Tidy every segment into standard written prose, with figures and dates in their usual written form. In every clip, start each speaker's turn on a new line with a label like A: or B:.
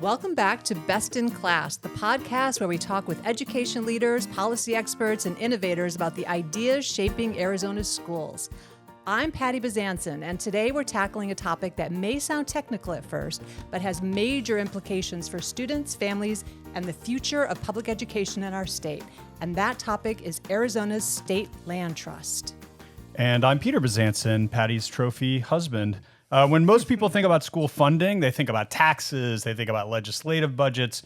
A: Welcome back to Best in Class, the podcast where we talk with education leaders, policy experts, and innovators about the ideas shaping Arizona's schools. I'm Patti Bezanson, and today we're tackling a topic that may sound technical at first, but has major implications for students, families, and the future of public education in our state. And that topic is Arizona's state land trust.
B: And I'm Peter Bezanson, Patti's trophy husband. When most people think about school funding, they think about taxes, they think about legislative budgets,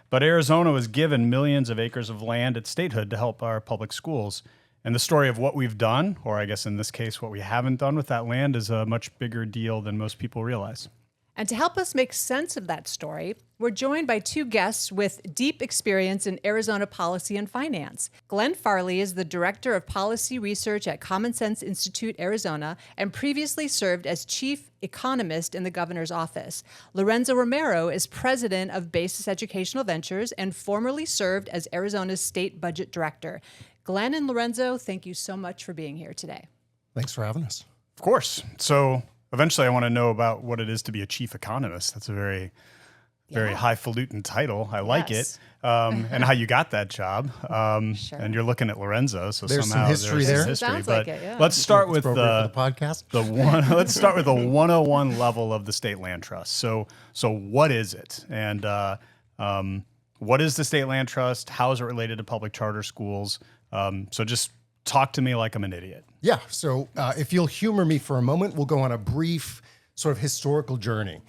B: but Arizona was given millions of acres of land at statehood to help our public schools. And the story of what we've done, or I guess in this case, what we haven't done with that land, is a much bigger deal than most people realize.
A: And to help us make sense of that story, we're joined by two guests with deep experience in Arizona policy and finance. Glenn Farley is the Director of Policy Research at Common Sense Institute, Arizona, and previously served as Chief Economist in the Governor's Office. Lorenzo Romero is President of BASIS Educational Ventures and formerly served as Arizona's State Budget Director. Glenn and Lorenzo, thank you so much for being here today.
C: Thanks for having us.
B: Of course. So eventually I want to know about what it is to be a chief economist. That's a very highfalutin title. I like it. And how you got that job.
A: Sure.
B: And you're looking at Lorenzo, so
C: There's
B: somehow
C: some history there.
A: Sounds
B: but
A: like it, yeah.
B: let's start with
C: for the podcast.
B: Let's start with the 101 level of the state land trust. So what is it? And what is the state land trust? How is it related to public charter schools? So just talk to me like I'm an idiot.
C: Yeah. So if you'll humor me for a moment, we'll go on a brief sort of historical journey.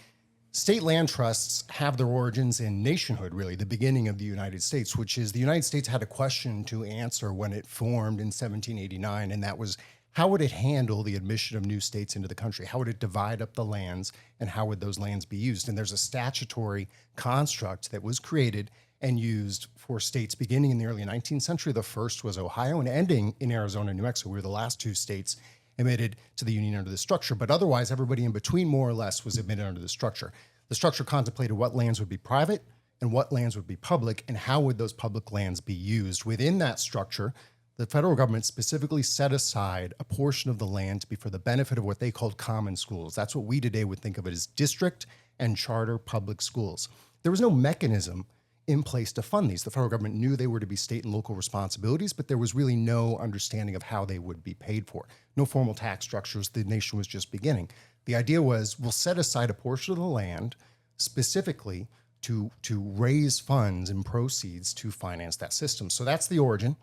C: State land trusts have their origins in nationhood, really, the beginning of the United States, which is the United States had a question to answer when it formed in 1789, and that was, how would it handle the admission of new states into the country? How would it divide up the lands, and how would those lands be used? And there's a statutory construct that was created and used for states beginning in the early 19th century. The first was Ohio and ending in Arizona and New Mexico. We were the last two states admitted to the Union under the structure, but otherwise everybody in between more or less was admitted under the structure. The structure contemplated what lands would be private and what lands would be public, and how would those public lands be used. Within that structure, the federal government specifically set aside a portion of the land to be for the benefit of what they called common schools. That's what we today would think of it as district and charter public schools. There was no mechanism in place to fund these. The federal government knew they were to be state and local responsibilities, but there was really no understanding of how they would be paid for. No formal tax structures. The nation was just beginning. The idea was, we'll set aside a portion of the land specifically to raise funds and proceeds to finance that system. So that's the origin.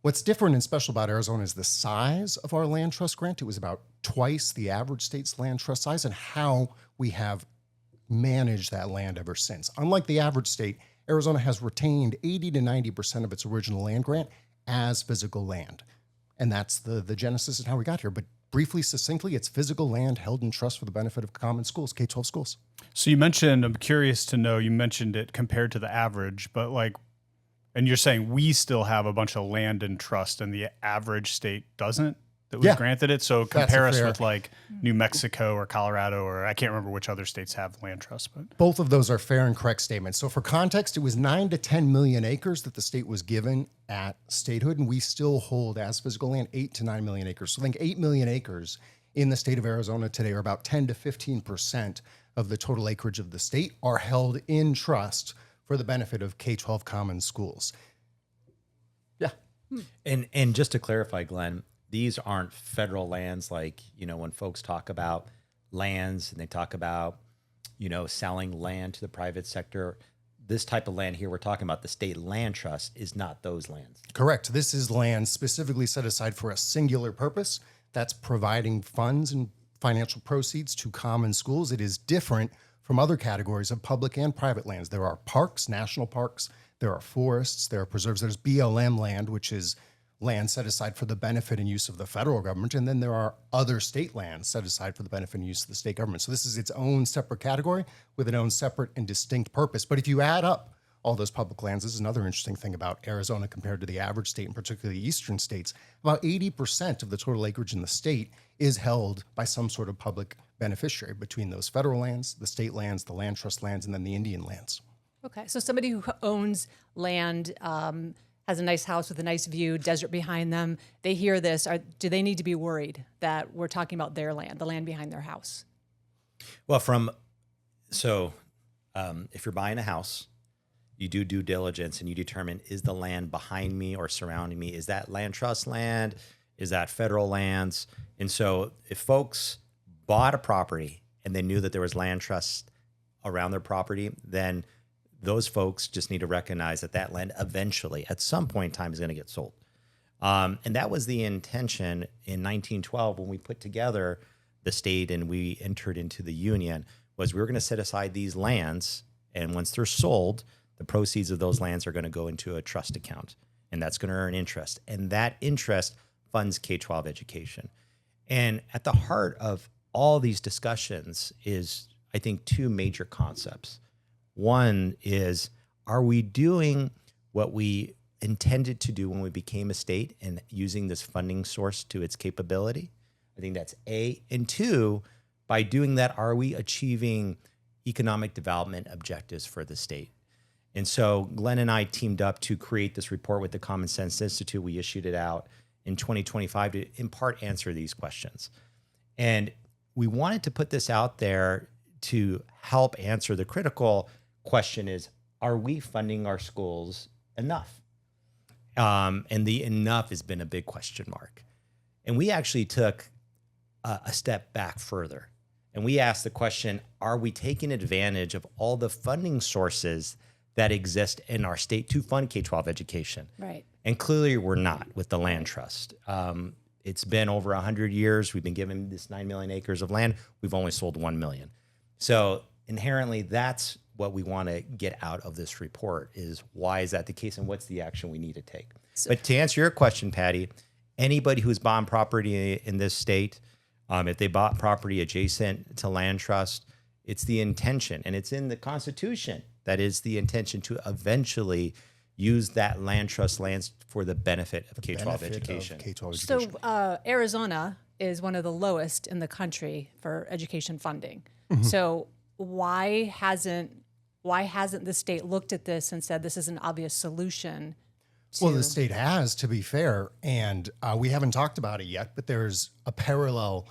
C: What's different and special about Arizona is the size of our land trust grant. It was about twice the average state's land trust size, and how we have managed that land ever since. Unlike the average state, Arizona has retained 80 to 90% of its original land grant as physical land. And that's the genesis and how we got here. But briefly, succinctly, it's physical land held in trust for the benefit of common schools, K-12 schools.
B: So you mentioned, I'm curious to know, you mentioned it compared to the average, but and you're saying we still have a bunch of land in trust and the average state doesn't? That was granted it. So compare us with New Mexico or Colorado, or I can't remember which other states have land trusts. But
C: both of those are fair and correct statements. So for context, it was 9 to 10 million acres that the state was given at statehood, and we still hold as physical land 8 to 9 million acres. So think 8 million acres in the state of Arizona today, or about 10 to 15% of the total acreage of the state, are held in trust for the benefit of K-12 common schools. Yeah.
D: And just to clarify, Glenn, these aren't federal lands like, when folks talk about lands and they talk about, selling land to the private sector. This type of land here we're talking about, the state land trust, is not those lands.
C: Correct. This is land specifically set aside for a singular purpose. That's providing funds and financial proceeds to common schools. It is different from other categories of public and private lands. There are parks, national parks. There are forests. There are preserves. There's BLM land, which is land set aside for the benefit and use of the federal government. And then there are other state lands set aside for the benefit and use of the state government. So this is its own separate category with its own separate and distinct purpose. But if you add up all those public lands, this is another interesting thing about Arizona compared to the average state, and particularly the eastern states. About 80% of the total acreage in the state is held by some sort of public beneficiary between those federal lands, the state lands, the land trust lands, and then the Indian lands.
A: Okay, so somebody who owns land, has a nice house with a nice view, desert behind them, they hear this, do they need to be worried that we're talking about their land, the land behind their house?
D: Well, so if you're buying a house, you do due diligence and you determine, is the land behind me or surrounding me? Is that land trust land? Is that federal lands? And so if folks bought a property and they knew that there was land trust around their property, then those folks just need to recognize that that land eventually, at some point in time, is going to get sold. And that was the intention in 1912 when we put together the state and we entered into the union, was we were going to set aside these lands, and once they're sold, the proceeds of those lands are going to go into a trust account, and that's going to earn interest. And that interest funds K-12 education. And at the heart of all these discussions is, I think, two major concepts. One is, are we doing what we intended to do when we became a state and using this funding source to its capability? I think that's A. And two, by doing that, are we achieving economic development objectives for the state? And so Glenn and I teamed up to create this report with the Common Sense Institute. We issued it out in 2025 to in part answer these questions. And we wanted to put this out there to help answer the critical question is, are we funding our schools enough? And the enough has been a big question mark. And we actually took a step back further. And we asked the question, are we taking advantage of all the funding sources that exist in our state to fund K-12 education?
A: Right.
D: And clearly we're not with the land trust. It's been over 100 years. We've been given this 9 million acres of land. We've only sold 1 million. So inherently, that's what we want to get out of this report is, why is that the case and what's the action we need to take? But to answer your question, Patti, anybody who's bought property in this state, if they bought property adjacent to land trust, it's the intention, and it's in the Constitution, that is the intention to eventually use that land trust lands for the benefit of K-12 education.
A: So Arizona is one of the lowest in the country for education funding.
C: Mm-hmm.
A: So why hasn't the state looked at this and said this is an obvious solution?
C: Well, the state has, to be fair, and we haven't talked about it yet, but there's a parallel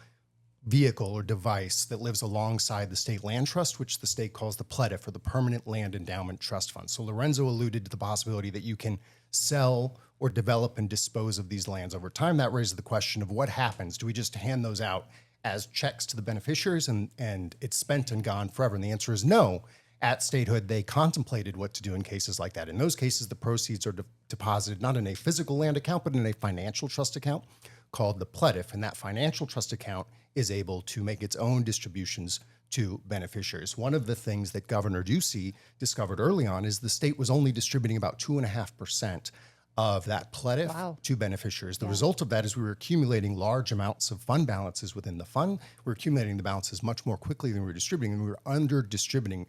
C: vehicle or device that lives alongside the state land trust, which the state calls the PLEDF, or the Permanent Land Endowment Trust Fund. So Lorenzo alluded to the possibility that you can sell or develop and dispose of these lands over time. That raises the question of what happens. Do we just hand those out as checks to the beneficiaries and it's spent and gone forever? And the answer is no. At statehood, they contemplated what to do in cases like that. In those cases, the proceeds are deposited not in a physical land account, but in a financial trust account called the PLEDF. And that financial trust account is able to make its own distributions to beneficiaries. One of the things that Governor Ducey discovered early on is the state was only distributing about 2.5% of that PLEDF to beneficiaries. The result of that is we were accumulating large amounts of fund balances within the fund. We were accumulating the balances much more quickly than we were distributing, and we were under distributing.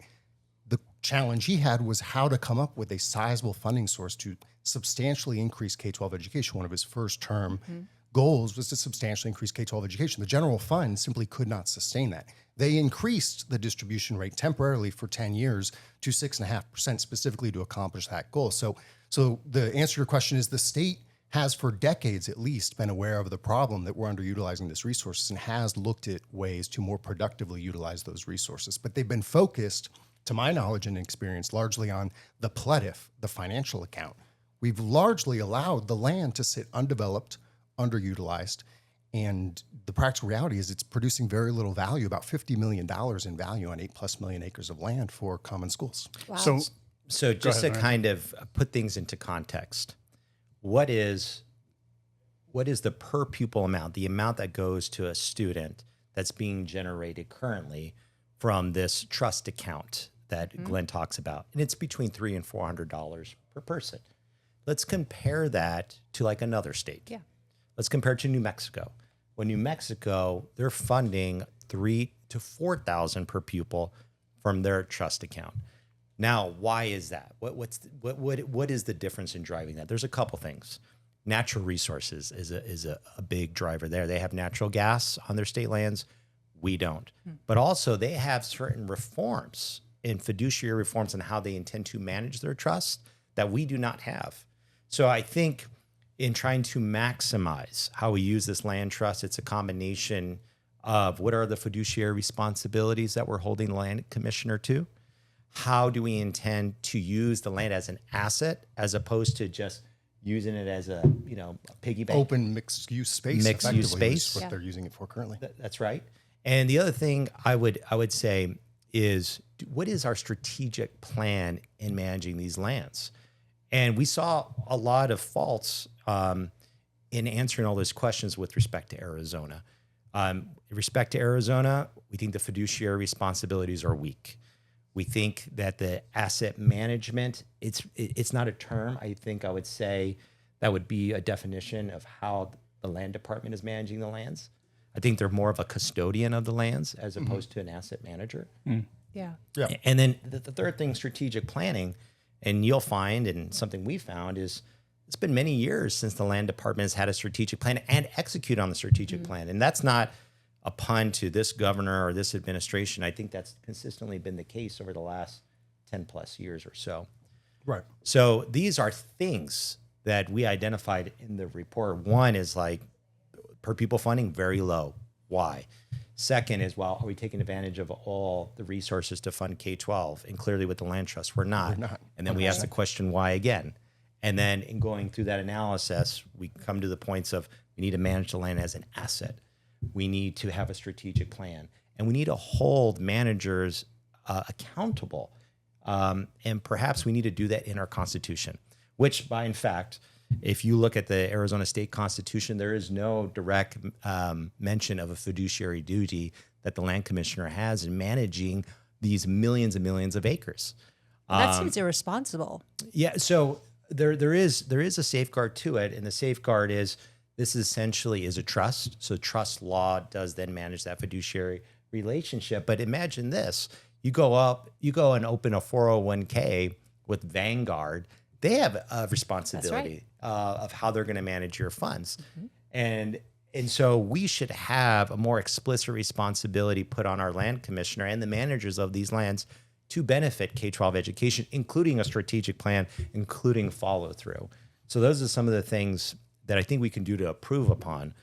C: The challenge he had was how to come up with a sizable funding source to substantially increase K-12 education. One of his first term goals was to substantially increase K-12 education. The general fund simply could not sustain that. They increased the distribution rate temporarily for 10 years to 6.5% specifically to accomplish that goal. So the answer to your question is the state has for decades at least been aware of the problem that we're underutilizing this resources and has looked at ways to more productively utilize those resources. But they've been focused, to my knowledge and experience, largely on the PLEDF, the financial account. We've largely allowed the land to sit undeveloped, underutilized, and the practical reality is it's producing very little value, about $50 million in value on 8+ million acres of land for common schools.
A: Wow.
D: So just to kind of put things into context, what is the per pupil amount, the amount that goes to a student that's being generated currently from this trust account that Glenn talks about? And it's between $300 and $400 per person. Let's compare that to like another state.
A: Yeah.
D: Let's compare it to New Mexico. When New Mexico, they're funding $3,000 to $4,000 per pupil from their trust account. Now, why is that? What is the difference in driving that? There's a couple things. Natural resources is a big driver there. They have natural gas on their state lands. We don't. But also they have certain reforms and fiduciary reforms on how they intend to manage their trust that we do not have. So I think in trying to maximize how we use this land trust, it's a combination of what are the fiduciary responsibilities that we're holding the land commissioner to? how do we intend to use the land as an asset as opposed to just using it as a, a piggy bank?
C: Open mixed-use space.
D: Mixed-use
C: effectively,
D: space.
C: is what they're using it for currently.
D: That's right. And the other thing I would say is, what is our strategic plan in managing these lands? And we saw a lot of faults in answering all those questions with respect to Arizona. In respect to Arizona, we think the fiduciary responsibilities are weak. We think that the asset management, it's not a term. I think I would say that would be a definition of how the land department is managing the lands. I think they're more of a custodian of the lands as opposed to an asset manager.
A: Yeah.
D: And then the third thing, strategic planning, and you'll find, and something we found is, it's been many years since the land department has had a strategic plan and execute on the strategic plan. And that's not a pun to this governor or this administration. I think that's consistently been the case over the last 10 plus years or so.
C: Right.
D: So these are things that we identified in the report. One is like per pupil funding, very low. Why? Second is, well, are we taking advantage of all the resources to fund K-12? And clearly with the land trust, we're not. And then we ask the question, why again? And then in going through that analysis, we come to the points of we need to manage the land as an asset. We need to have a strategic plan. And we need to hold managers accountable. And perhaps we need to do that in our Constitution, which in fact, if you look at the Arizona State Constitution, there is no direct mention of a fiduciary duty that the land commissioner has in managing these millions and millions of acres.
A: That seems irresponsible.
D: Yeah, so there is a safeguard to it, and the safeguard is this essentially is a trust. So trust law does then manage that fiduciary relationship. But imagine this: you go and open a 401k with Vanguard. They have a responsibility of how they're going to manage your funds. And so we should have a more explicit responsibility put on our land commissioner and the managers of these lands to benefit K-12 education, including a strategic plan, including follow through. So those are some of the things that I think we can do to improve upon,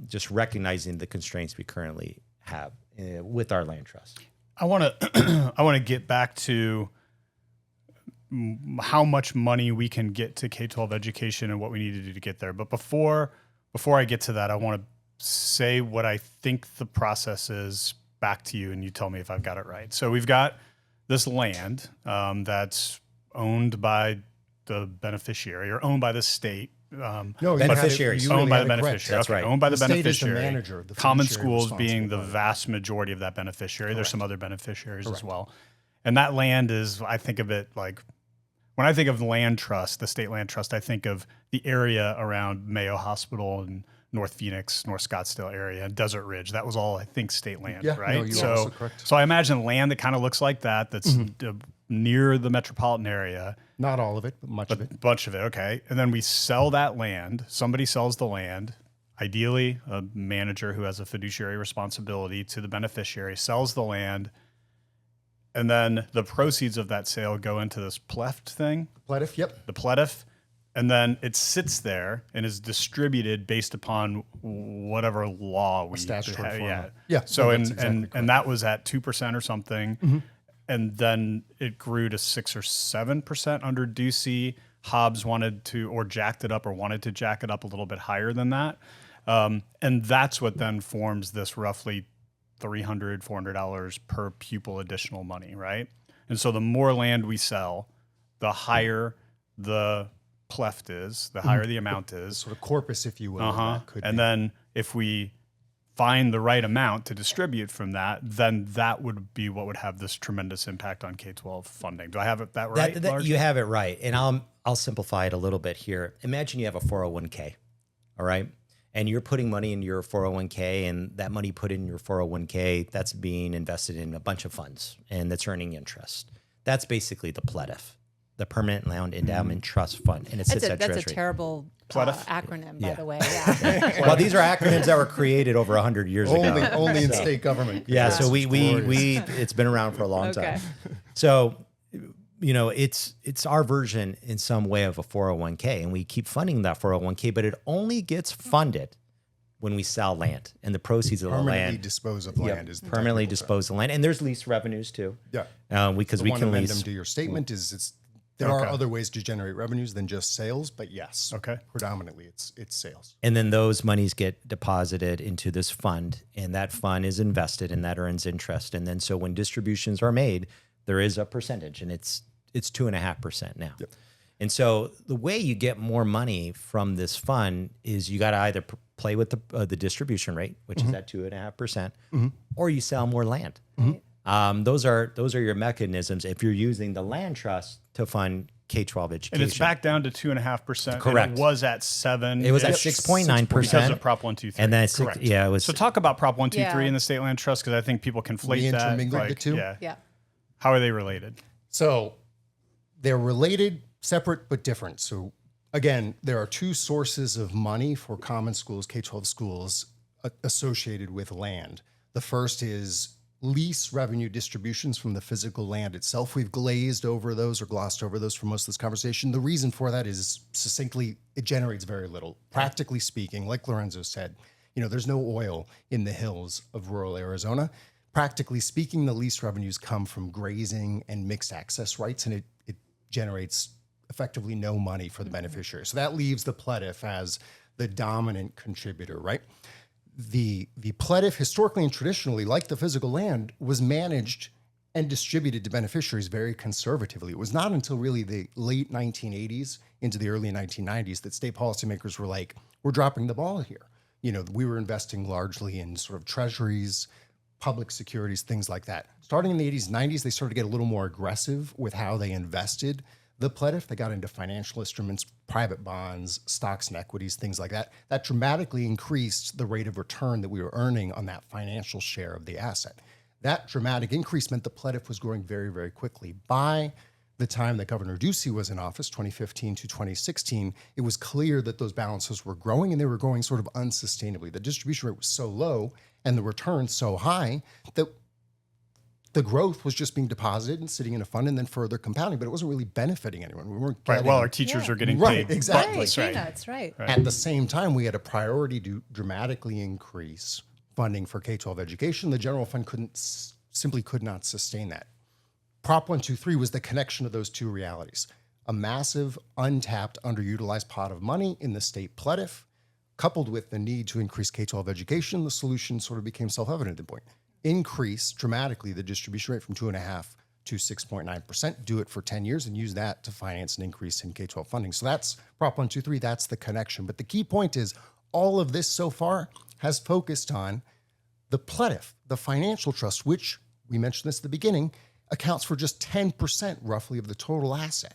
D: just recognizing the constraints we currently have with our land trust.
B: I want to get back to how much money we can get to K-12 education and what we need to do to get there. But before I get to that, I want to say what I think the process is back to you, and you tell me if I've got it right. So we've got this land that's owned by the beneficiary or owned by the state.
C: No,
D: beneficiaries.
C: you really
B: Owned by
C: had
B: the
C: it correct.
B: beneficiary.
D: That's right.
B: Owned by the
C: state is the
B: beneficiary.
C: manager, the
B: Common
C: fiduciary
B: schools being the
C: responsible.
B: vast majority of that beneficiary. There's some other beneficiaries as well. And that land is, I think of it like, when I think of land trust, the state land trust, I think of the area around Mayo Hospital and North Phoenix, North Scottsdale area, and Desert Ridge. That was all, I think, state land,
C: Yeah,
B: right?
C: no, you are also correct.
B: So I imagine land that kind of looks like that, that's near the metropolitan area.
C: Not all of it, but much of it.
B: Bunch of it, okay. And then we sell that land. Somebody sells the land, ideally a manager who has a fiduciary responsibility to the beneficiary, sells the land, and then the proceeds of that sale go into this pleft thing.
C: Plaintiff, yep.
B: The pletif, and then it sits there and is distributed based upon whatever law we
C: statutory
B: have.
C: formula.
B: Yeah.
C: Yeah,
B: So
C: no,
B: and
C: that's exactly
B: and
C: correct.
B: that was at 2% or something, and then it grew to 6 or 7% under Ducey. Hobbs wanted to or jacked it up or wanted to jack it up a little bit higher than that, and that's what then forms this roughly $300, $400 per pupil additional money, right? And so the more land we sell, the higher the pleft is, the higher the amount is.
C: Sort of corpus, if you will. That could
B: And
C: be.
B: then if we find the right amount to distribute from that, then that would be what would have this tremendous impact on K-12 funding. Do I have that right, Lars?
D: You have it right. And I'll simplify it a little bit here. Imagine you have a 401k, all right? And you're putting money in your 401k, and that money put in your 401k, that's being invested in a bunch of funds, and that's earning interest. That's basically the PLEDF, the Permanent Land Endowment Trust Fund, and it sits at
A: That's a
D: Treasury.
A: terrible acronym, by
D: Yeah.
A: the way. Yeah.
D: Well, these are acronyms that were created over 100 years ago.
C: Only in state government.
D: Yeah, so
C: It's
D: we
C: glorious.
D: it's been around for a long
A: Okay.
D: time. So, it's our version in some way of a 401k, and we keep funding that 401k, but it only gets funded when we sell land, and the proceeds of the
C: Permanently
D: land
C: dispose of land is the
D: permanently
C: technical term.
D: dispose of land, and there's lease revenues too.
C: Yeah.
D: Because
C: The
D: we
C: one
D: can
C: amendum
D: lease.
C: to your statement is there are other ways to generate revenues than just sales, but yes, predominantly it's sales.
D: And then those monies get deposited into this fund, and that fund is invested, and that earns interest. And then so when distributions are made, there is a percentage, and it's 2.5% now.
C: Yep.
D: And so the way you get more money from this fund is you got to either play with the distribution rate, which is at 2.5%, or you sell more land. Those are your mechanisms if you're using the land trust to fund K-12 education.
B: And it's back down to 2.5%.
D: Correct.
B: And it was at 7.
D: It was at 6.9%
B: because of Prop 123.
D: And then
B: correct.
D: Yeah, it was.
B: So talk about Prop 123
A: Yeah.
B: and the state land trust, because I think people conflate that.
C: intermingled the two?
A: Yeah.
B: How are they related?
C: So they're related, separate, but different. So again, there are two sources of money for common schools, K-12 schools, associated with land. The first is lease revenue distributions from the physical land itself. We've glazed over those or glossed over those for most of this conversation. The reason for that is succinctly, it generates very little. Practically speaking, like Lorenzo said, there's no oil in the hills of rural Arizona. Practically speaking, the lease revenues come from grazing and mixed access rights, and it generates effectively no money for the beneficiary. So that leaves the PLETF as the dominant contributor, right? The PLETF historically and traditionally, like the physical land, was managed and distributed to beneficiaries very conservatively. It was not until really the late 1980s into the early 1990s that state policymakers were like, we're dropping the ball here. We were investing largely in sort of treasuries, public securities, things like that. Starting in the 80s, 90s, they started to get a little more aggressive with how they invested the PLETF. They got into financial instruments, private bonds, stocks and equities, things like that. That dramatically increased the rate of return that we were earning on that financial share of the asset. That dramatic increase meant the PLETF was growing very, very quickly. By the time that Governor Ducey was in office, 2015 to 2016, it was clear that those balances were growing, and they were growing sort of unsustainably. The distribution rate was so low and the return so high that the growth was just being deposited and sitting in a fund and then further compounding, but it wasn't really benefiting anyone. We weren't getting...
B: Right. Well, our teachers are getting
C: Right,
B: paid.
C: exactly.
B: buttons, right.
A: Peanuts, right.
C: At the same time, we had a priority to dramatically increase funding for K-12 education. The general fund simply could not sustain that. Prop 123 was the connection of those two realities. A massive, untapped, underutilized pot of money in the state PLETF, coupled with the need to increase K-12 education, the solution sort of became self-evident at the point. Increase dramatically the distribution rate from 2.5% to 6.9%, do it for 10 years, and use that to finance an increase in K-12 funding. So that's Prop 123, that's the connection. But the key point is all of this so far has focused on the PLETF, the financial trust, which, we mentioned this at the beginning, accounts for just 10% roughly of the total asset.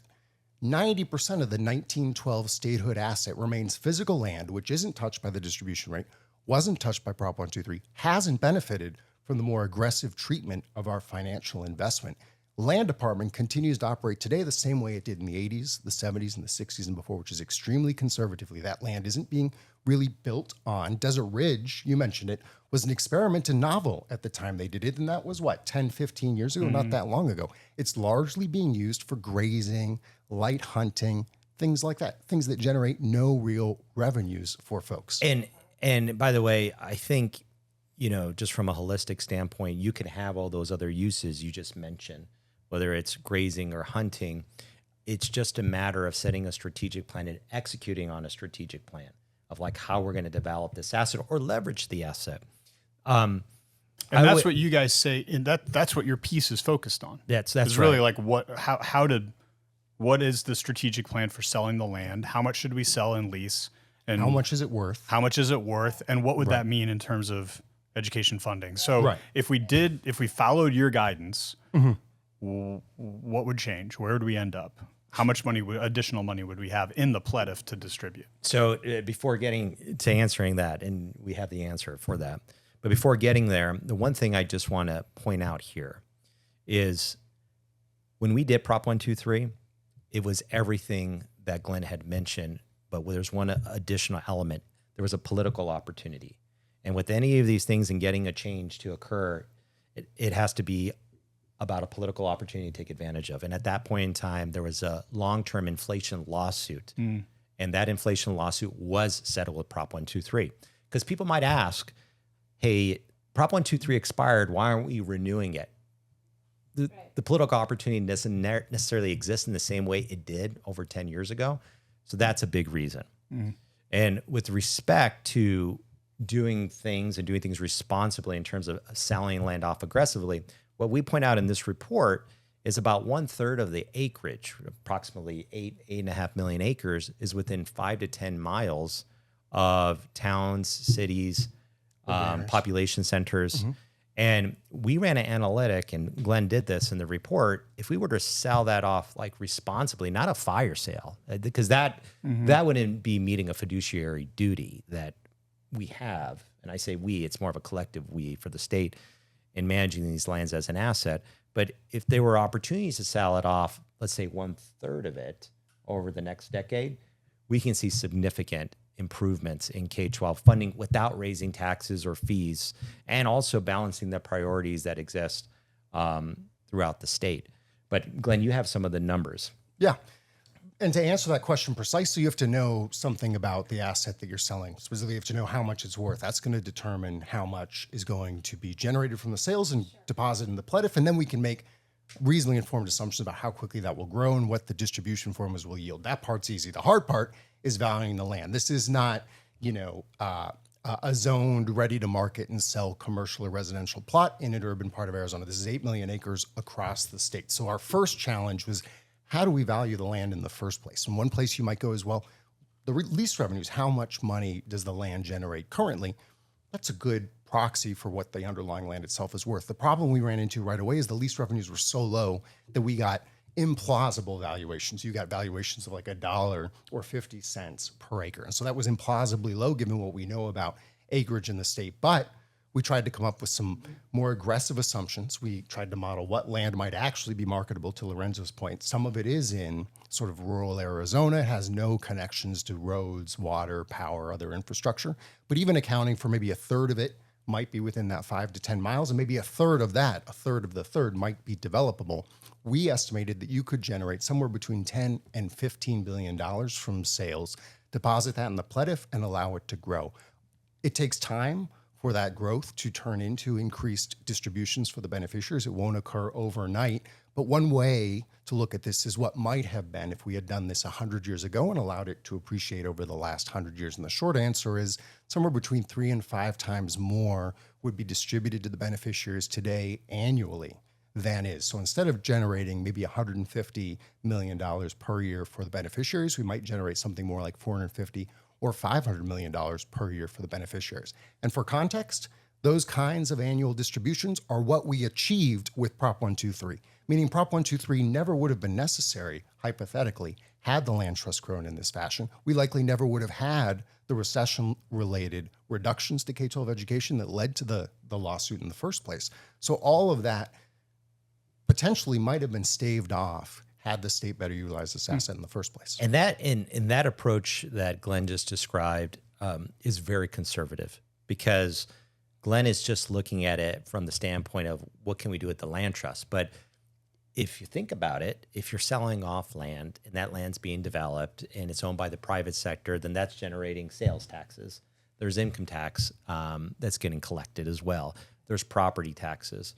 C: 90% of the 1912 statehood asset remains physical land, which isn't touched by the distribution rate, wasn't touched by Prop 123, hasn't benefited from the more aggressive treatment of our financial investment. Land Department continues to operate today the same way it did in the 80s, the 70s, and the 60s and before, which is extremely conservatively. That land isn't being really built on. Desert Ridge, you mentioned it, was an experiment and novel at the time they did it, and that was, 10, 15 years ago? Not that long ago. It's largely being used for grazing, light hunting, things like that, things that generate no real revenues for folks.
D: And by the way, I think, just from a holistic standpoint, you can have all those other uses you just mentioned, whether it's grazing or hunting. It's just a matter of setting a strategic plan and executing on a strategic plan of like how we're going to develop this asset or leverage the asset.
B: And that's what you guys say, and that's what your piece is focused on.
D: That's
B: it's really like what is the strategic plan for selling the land? How much should we sell and lease? And
C: how much is it worth?
B: How much is it worth? And what would that mean in terms of education funding? So if we followed your guidance, what would change? Where would we end up? How much additional money would we have in the PLETF to distribute?
D: So before getting to answering that, and we have the answer for that, but before getting there, the one thing I just want to point out here is when we did Prop 123, it was everything that Glenn had mentioned, but there's one additional element. There was a political opportunity. And with any of these things and getting a change to occur, it has to be about a political opportunity to take advantage of. And at that point in time, there was a long-term inflation lawsuit. And that inflation lawsuit was settled with Prop 123. Because people might ask, hey, Prop 123 expired. Why aren't we renewing it? The political opportunity doesn't necessarily exist in the same way it did over 10 years ago. So that's a big reason. And with respect to doing things responsibly in terms of selling land off aggressively, what we point out in this report is about 1/3 of the acreage, approximately 8.5 million acres, is within 5 to 10 miles of towns, cities, population centers. And we ran an analytic, and Glenn did this in the report. If we were to sell that off like responsibly, not a fire sale, because that wouldn't be meeting a fiduciary duty that we have. And I say we, it's more of a collective we for the state in managing these lands as an asset. But if there were opportunities to sell it off, let's say 1/3 of it over the next decade, we can see significant improvements in K-12 funding without raising taxes or fees, and also balancing the priorities that exist throughout the state. But Glenn, you have some of the numbers.
C: Yeah. And to answer that question precisely, you have to know something about the asset that you're selling. Specifically, you have to know how much it's worth. That's going to determine how much is going to be generated from the sales and deposited in the PLEDF. And then we can make reasonably informed assumptions about how quickly that will grow and what the distribution formulas will yield. That part's easy. The hard part is valuing the land. This is not, a zoned, ready to market and sell commercial or residential plot in an urban part of Arizona. This is 8 million acres across the state. So our first challenge was, how do we value the land in the first place? And one place you might go is, well, the lease revenues, how much money does the land generate currently? That's a good proxy for what the underlying land itself is worth. The problem we ran into right away is the lease revenues were so low that we got implausible valuations. You got valuations of like $1 or 50 cents per acre. And so that was implausibly low given what we know about acreage in the state. But we tried to come up with some more aggressive assumptions. We tried to model what land might actually be marketable, to Lorenzo's point. Some of it is in sort of rural Arizona, has no connections to roads, water, power, other infrastructure. But even accounting for maybe 1/3 of it might be within that 5 to 10 miles, and maybe 1/3 of that, 1/3 of the third might be developable. We estimated that you could generate somewhere between $10 and $15 billion from sales, deposit that in the PLEDF, and allow it to grow. It takes time for that growth to turn into increased distributions for the beneficiaries. It won't occur overnight. But one way to look at this is what might have been if we had done this 100 years ago and allowed it to appreciate over the last 100 years. And the short answer is somewhere between 3 and 5 times more would be distributed to the beneficiaries today annually than is. So instead of generating maybe $150 million per year for the beneficiaries, we might generate something more like $450 or $500 million per year for the beneficiaries. And for context, those kinds of annual distributions are what we achieved with Prop 123, meaning Prop 123 never would have been necessary, hypothetically, had the land trust grown in this fashion. We likely never would have had the recession-related reductions to K-12 education that led to the lawsuit in the first place. So all of that potentially might have been staved off had the state better utilize this asset in the first place.
D: And that in that approach that Glenn just described is very conservative, because Glenn is just looking at it from the standpoint of what can we do with the land trust. But if you think about it, if you're selling off land and that land's being developed and it's owned by the private sector, then that's generating sales taxes. There's income tax that's getting collected as well. There's property taxes.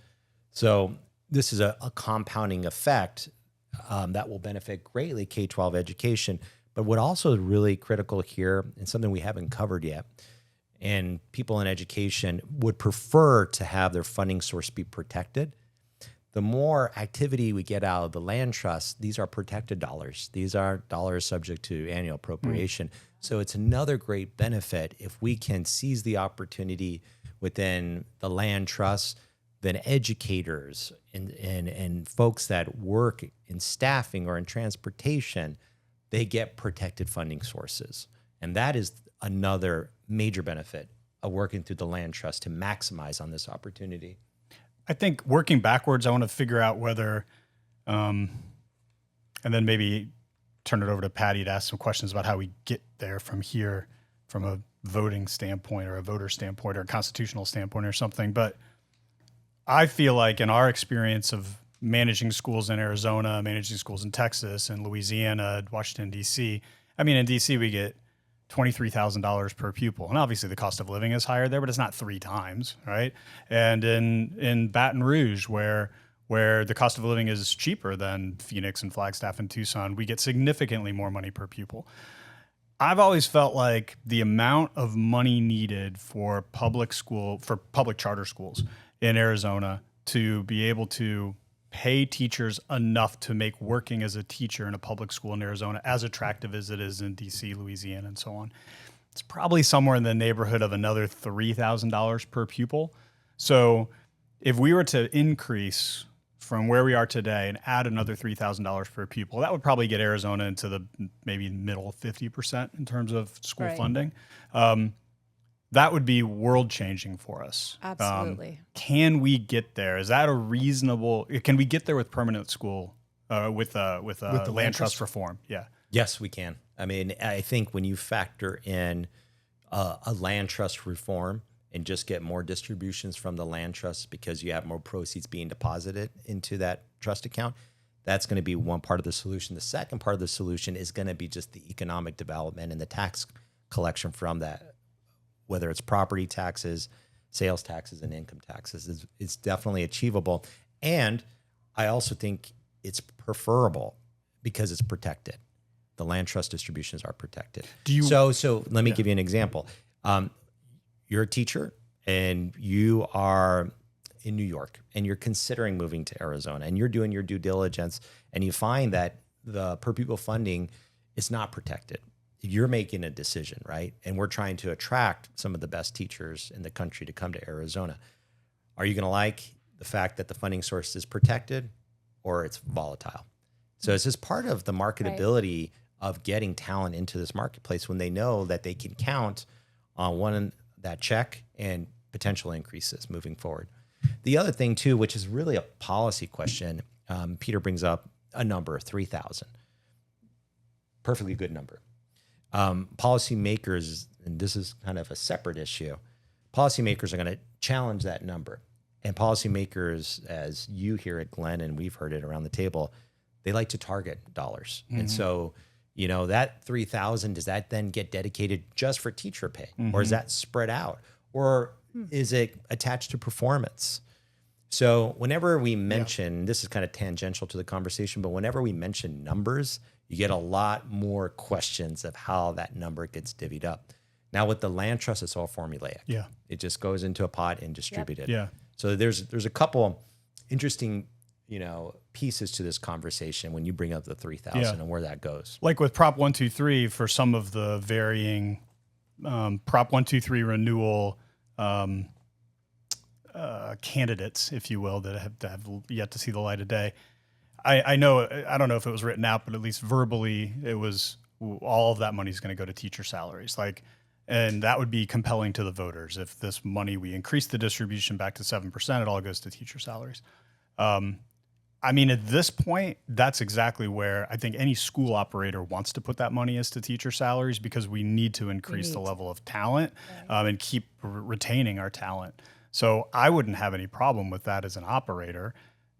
D: So this is a compounding effect that will benefit greatly K-12 education. But what also is really critical here, and something we haven't covered yet, and people in education would prefer to have their funding source be protected. The more activity we get out of the land trust, these are protected dollars. These are dollars subject to annual appropriation. So it's another great benefit if we can seize the opportunity within the land trust. Then educators and folks that work in staffing or in transportation, they get protected funding sources. And that is another major benefit of working through the land trust to maximize on this opportunity.
B: I think working backwards, I want to figure out whether, and then maybe turn it over to Patti to ask some questions about how we get there from here, from a voting standpoint or a voter standpoint or a constitutional standpoint or something. But I feel like in our experience of managing schools in Arizona, managing schools in Texas and Louisiana, Washington, D.C., I mean, in D.C. we get $23,000 per pupil. And obviously the cost of living is higher there, but it's not 3 times, right? And in Baton Rouge, where the cost of living is cheaper than Phoenix and Flagstaff and Tucson, we get significantly more money per pupil. I've always felt like the amount of money needed for public charter schools in Arizona to be able to pay teachers enough to make working as a teacher in a public school in Arizona as attractive as it is in DC, Louisiana, and so on. It's probably somewhere in the neighborhood of another $3,000 per pupil. So if we were to increase from where we are today and add another $3,000 per pupil, that would probably get Arizona into the maybe middle 50% in terms of school funding. That would be world changing for us.
A: Absolutely.
B: Can we get there? Is that a reasonable? Can we get there with permanent school with the land trust reform? Yeah.
D: Yes, we can. I mean, I think when you factor in a land trust reform and just get more distributions from the land trust because you have more proceeds being deposited into that trust account, that's going to be one part of the solution. The second part of the solution is going to be just the economic development and the tax collection from that, whether it's property taxes, sales taxes, and income taxes. It's definitely achievable. And I also think it's preferable because it's protected. The land trust distributions are protected. So let me give you an example. You're a teacher and you are in New York and you're considering moving to Arizona and you're doing your due diligence and you find that the per pupil funding is not protected. You're making a decision, right? And we're trying to attract some of the best teachers in the country to come to Arizona. Are you going to like the fact that the funding source is protected or it's volatile? So it's just part of the marketability of getting talent into this marketplace when they know that they can count on that check and potential increases moving forward. The other thing too, which is really a policy question, Peter brings up a number, 3,000. Perfectly good number. Policymakers, and this is kind of a separate issue, policymakers are going to challenge that number. And policymakers, as you hear it, Glenn, and we've heard it around the table, they like to target dollars. Mm-hmm. And so, that 3,000, does that then get dedicated just for teacher pay? Mm-hmm. Or is that spread out? Or is it attached to performance? So whenever we mention, this is kind of tangential to the conversation, but whenever we mention numbers, you get a lot more questions of how that number gets divvied up. Now with the land trust, it's all formulaic. Yeah. It just goes into a pot and distributed. Yeah. So there's a couple interesting, pieces to this conversation when you bring up the 3,000 and where that goes.
B: Like with Prop 123 for some of the varying Prop 123 renewal candidates, if you will, that have yet to see the light of day. I know, I don't know if it was written out, but at least verbally, it was all of that money is going to go to teacher salaries. And that would be compelling to the voters. If this money, we increase the distribution back to 7%, it all goes to teacher salaries. At this point, that's exactly where I think any school operator wants to put that money is to teacher salaries, because we need to increase the level of talent and keep retaining our talent. So I wouldn't have any problem with that as an operator.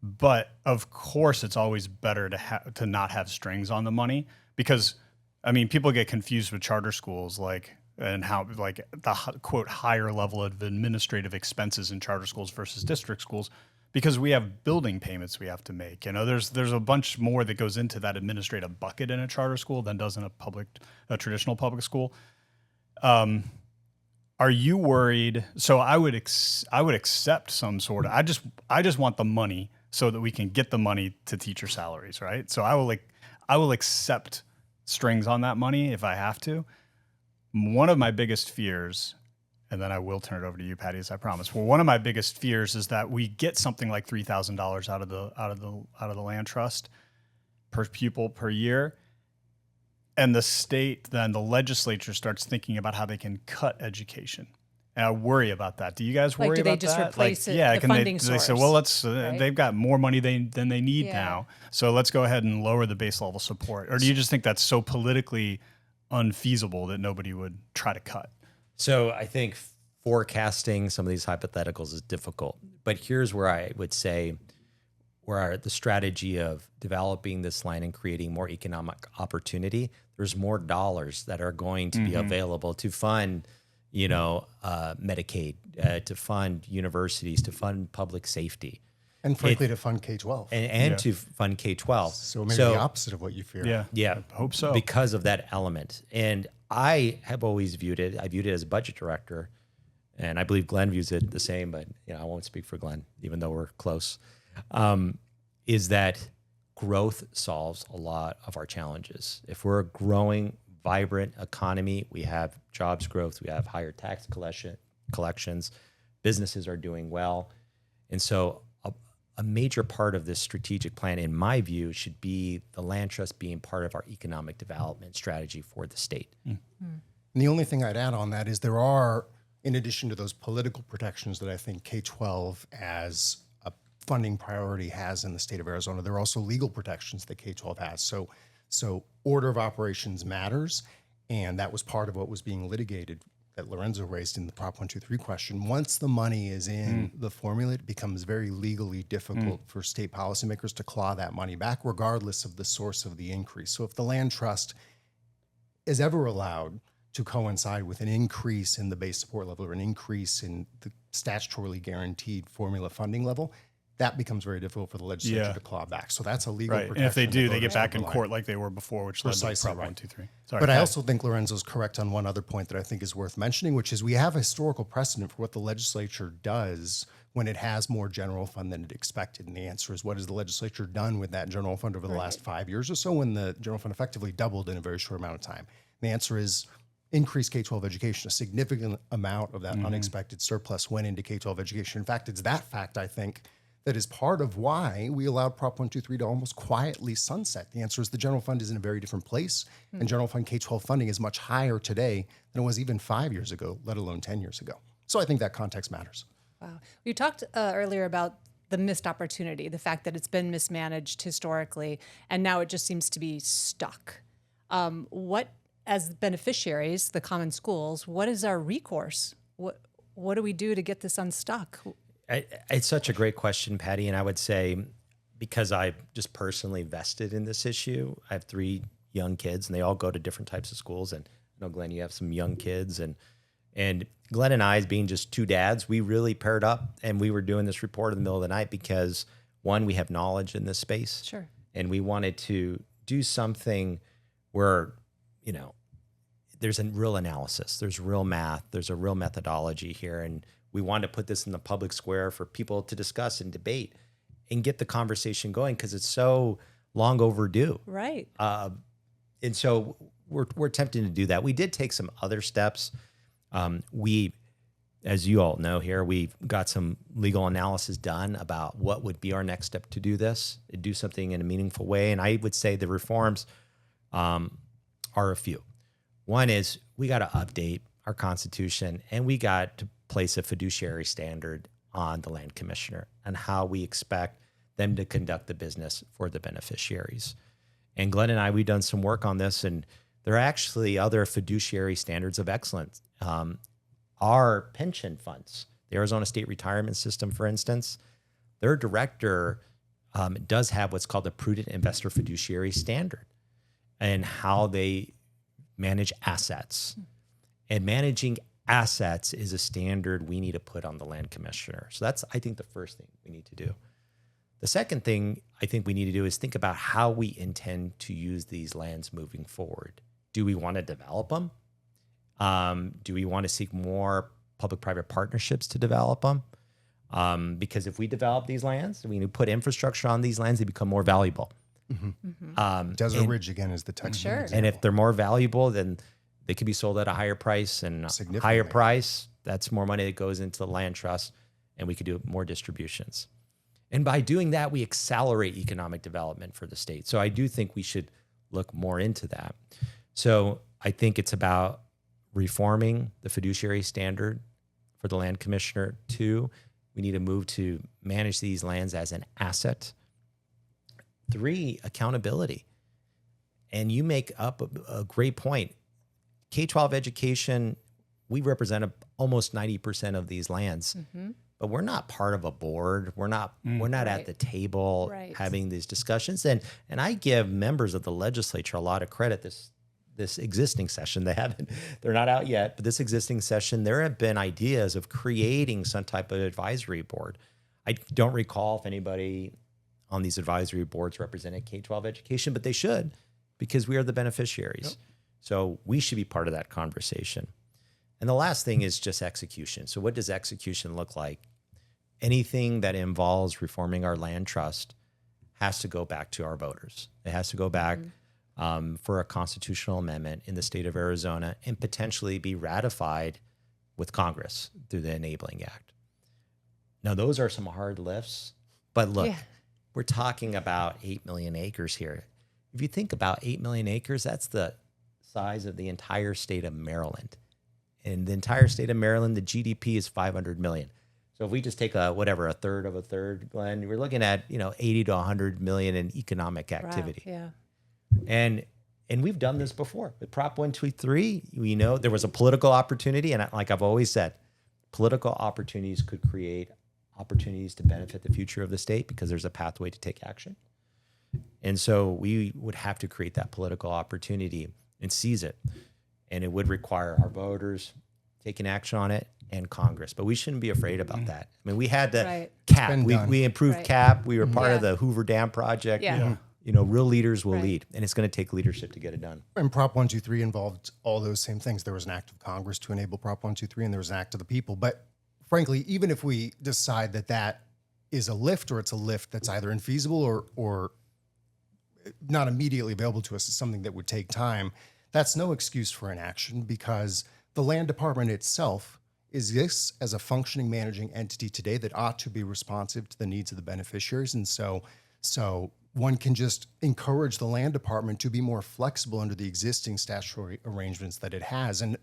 B: But of course, it's always better to not have strings on the money, because people get confused with charter schools and how the quote higher level of administrative expenses in charter schools versus district schools, because we have building payments we have to make. There's a bunch more that goes into that administrative bucket in a charter school than does in a traditional public school. Are you worried? So I would accept some sort of. I just want the money so that we can get the money to teacher salaries, right? So I will accept strings on that money if I have to. One of my biggest fears, and then I will turn it over to you, Patti, as I promised. Well, one of my biggest fears is that we get something like $3,000 out of the land trust per pupil per year, and the legislature starts thinking about how they can cut education. And I worry about that. Do you guys worry about that?
A: Do they just replace the funding source?
B: They say, well, they've got more money than they need now, so let's go ahead and lower the base level support. Or do you just think that's so politically unfeasible that nobody would try to cut?
D: So I think forecasting some of these hypotheticals is difficult. But here's where I would say where the strategy of developing this land and creating more economic opportunity, there's more dollars that are going to be available to fund, Medicaid, to fund universities, to fund public safety.
C: And frankly, to fund K-12.
D: And to fund K-12.
C: So maybe the opposite of what you fear.
D: Yeah.
B: I hope so.
D: Because of that element. And I have always viewed it as a budget director, and I believe Glenn views it the same, but I won't speak for Glenn, even though we're close, is that growth solves a lot of our challenges. If we're a growing, vibrant economy, we have jobs growth, we have higher tax collections, businesses are doing well. And so a major part of this strategic plan, in my view, should be the land trust being part of our economic development strategy for the state.
C: And the only thing I'd add on that is there are, in addition to those political protections that I think K-12 as a funding priority has in the state of Arizona, there are also legal protections that K-12 has. So order of operations matters, and that was part of what was being litigated that Lorenzo raised in the Prop 123 question. Once the money is in the formula, it becomes very legally difficult for state policymakers to claw that money back, regardless of the source of the increase. So if the land trust is ever allowed to coincide with an increase in the base support level or an increase in the statutorily guaranteed formula funding level, that becomes very difficult for the legislature to claw back. So that's a legal protection.
B: And if they do,
C: that
B: they get
C: voters
B: back in
C: rely on.
B: court like they were before, which led to
C: Precisely
B: Prop
C: right.
B: 123. Sorry,
C: But I
B: Pat.
C: also think Lorenzo's correct on one other point that I think is worth mentioning, which is we have a historical precedent for what the legislature does when it has more general fund than it expected. And the answer is, what has the legislature done with that general fund over the last 5 years or so, when the general fund effectively doubled in a very short amount of time? And the answer is increased K-12 education. A significant amount of that unexpected surplus went into K-12 education. In fact, it's that fact, I think, that is part of why we allowed Prop 123 to almost quietly sunset. The answer is the general fund is in a very different place, and general fund K-12 funding is much higher today than it was even 5 years ago, let alone 10 years ago. So I think that context matters.
A: Wow. You talked earlier about the missed opportunity, the fact that it's been mismanaged historically, and now it just seems to be stuck. What, as beneficiaries, the common schools, what is our recourse? What do we do to get this unstuck?
D: It's such a great question, Patti. And I would say, because I've just personally vested in this issue, I have 3 young kids and they all go to different types of schools. And I know, Glenn, you have some young kids. And Glenn and I, as being just 2 dads, we really paired up and we were doing this report in the middle of the night because, one, we have knowledge in this space.
A: Sure.
D: And we wanted to do something where, there's a real analysis, there's real math, there's a real methodology here. And we wanted to put this in the public square for people to discuss and debate and get the conversation going because it's so long overdue.
A: Right.
D: And so we're attempting to do that. We did take some other steps. We, as you all know here, we've got some legal analysis done about what would be our next step to do this, to do something in a meaningful way. And I would say the reforms are a few. One is we got to update our Constitution, and we got to place a fiduciary standard on the land commissioner and how we expect them to conduct the business for the beneficiaries. And Glenn and I, we've done some work on this, and there are actually other fiduciary standards of excellence. Our pension funds, the Arizona State Retirement System, for instance, their director does have what's called a prudent investor fiduciary standard and how they manage assets. And managing assets is a standard we need to put on the land commissioner. So that's, I think, the first thing we need to do. The second thing I think we need to do is think about how we intend to use these lands moving forward. Do we want to develop them? Do we want to seek more public-private partnerships to develop them? Because if we develop these lands, we put infrastructure on these lands, they become more valuable.
C: Desert Ridge, again, is the Texas example.
D: And if they're more valuable, then they could be sold at a higher price, and a higher price, that's more money that goes into the land trust, and we could do more distributions. And by doing that, we accelerate economic development for the state. So I do think we should look more into that. So I think it's about reforming the fiduciary standard for the land commissioner. 2, we need to move to manage these lands as an asset. 3, accountability. And you make up a great point. K-12 education, we represent almost 90% of these lands. but we're not part of a board. We're not at the table having these discussions. And I give members of the legislature a lot of credit. This existing session, they're not out yet, but this existing session, there have been ideas of creating some type of advisory board. I don't recall if anybody on these advisory boards represented K-12 education, but they should, because we are the beneficiaries. Yep. So we should be part of that conversation. And the last thing is just execution. So what does execution look like? Anything that involves reforming our land trust has to go back to our voters. It has to go back for a constitutional amendment in the state of Arizona and potentially be ratified with Congress through the Enabling Act. Now, those are some hard lifts, but look, we're talking about 8 million acres here. If you think about 8 million acres, that's the size of the entire state of Maryland. In the entire state of Maryland, the GDP is 500 million. So if we just take a third of a third, Glenn, we're looking at 80 to 100 million in economic activity.
A: Wow,
D: yeah. And we've done this before with Prop 123. We know there was a political opportunity, and like I've always said, political opportunities could create opportunities to benefit the future of the state because there's a pathway to take action. And so we would have to create that political opportunity and seize it. And it would require our voters taking action on it and Congress. But we shouldn't be afraid about that. I mean, we had the CAP. We improved CAP. We were part of the Hoover Dam project.
A: Yeah.
D: Real leaders will lead. And it's going to take leadership to get it done.
C: And Prop 123 involved all those same things. There was an act of Congress to enable Prop 123, and there was an act of the people. But frankly, even if we decide that is a lift, or it's a lift that's either infeasible or not immediately available to us, is something that would take time, that's no excuse for inaction, because the land department itself exists as a functioning managing entity today that ought to be responsive to the needs of the beneficiaries. And so one can just encourage the land department to be more flexible under the existing statutory arrangements that it has. And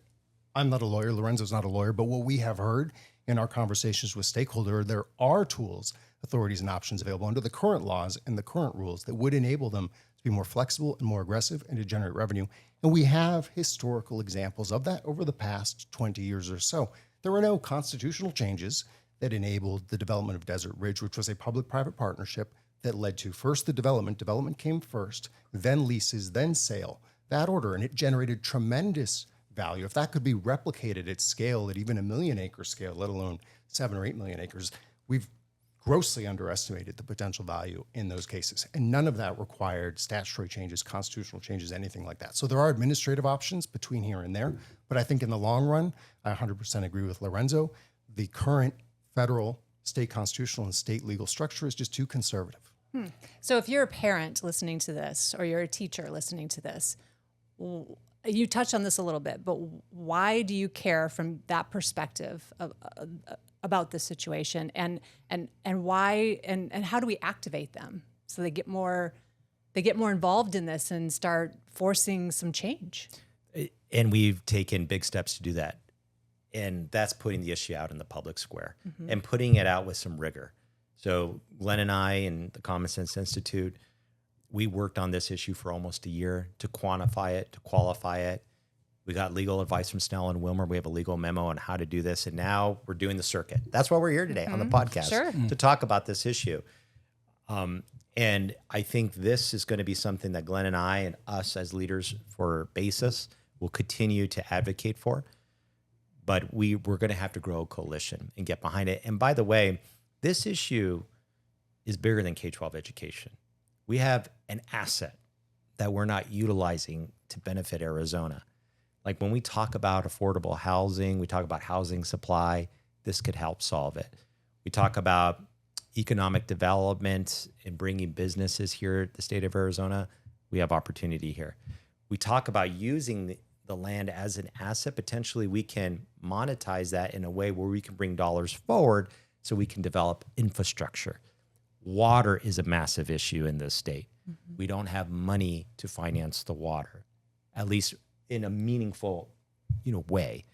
C: I'm not a lawyer, Lorenzo's not a lawyer, but what we have heard in our conversations with stakeholders, there are tools, authorities, and options available under the current laws and the current rules that would enable them to be more flexible and more aggressive and to generate revenue. And we have historical examples of that over the past 20 years or so. There were no constitutional changes that enabled the development of Desert Ridge, which was a public-private partnership that led to first the development. Development came first, then leases, then sale. That order, and it generated tremendous value. If that could be replicated at scale, at even 1 million acre scale, let alone 7 or 8 million acres, we've grossly underestimated the potential value in those cases. And none of that required statutory changes, constitutional changes, anything like that. So there are administrative options between here and there. But I think in the long run, I 100% agree with Lorenzo. The current federal, state constitutional, and state legal structure is just too conservative.
A: So if you're a parent listening to this, or you're a teacher listening to this, you touched on this a little bit, but why do you care from that perspective about this situation, and why, and how do we activate them so they get more involved in this and start forcing some change?
D: And we've taken big steps to do that. And that's putting the issue out in the public square and putting it out with some rigor. So Glenn and I and the Common Sense Institute, we worked on this issue for almost a year to quantify it, to qualify it. We got legal advice from Snell and Wilmer. We have a legal memo on how to do this. And now we're doing the circuit. That's why we're here today on the podcast, to talk about this issue. And I think this is going to be something that Glenn and I and us as leaders for BASIS will continue to advocate for. But we're going to have to grow a coalition and get behind it. And by the way, this issue is bigger than K-12 education. We have an asset that we're not utilizing to benefit Arizona. Like when we talk about affordable housing, we talk about housing supply, this could help solve it. We talk about economic development and bringing businesses here at the state of Arizona, we have opportunity here. We talk about using the land as an asset. Potentially we can monetize that in a way where we can bring dollars forward so we can develop infrastructure. Water is a massive issue in this state. We don't have money to finance the water, at least in a meaningful, way.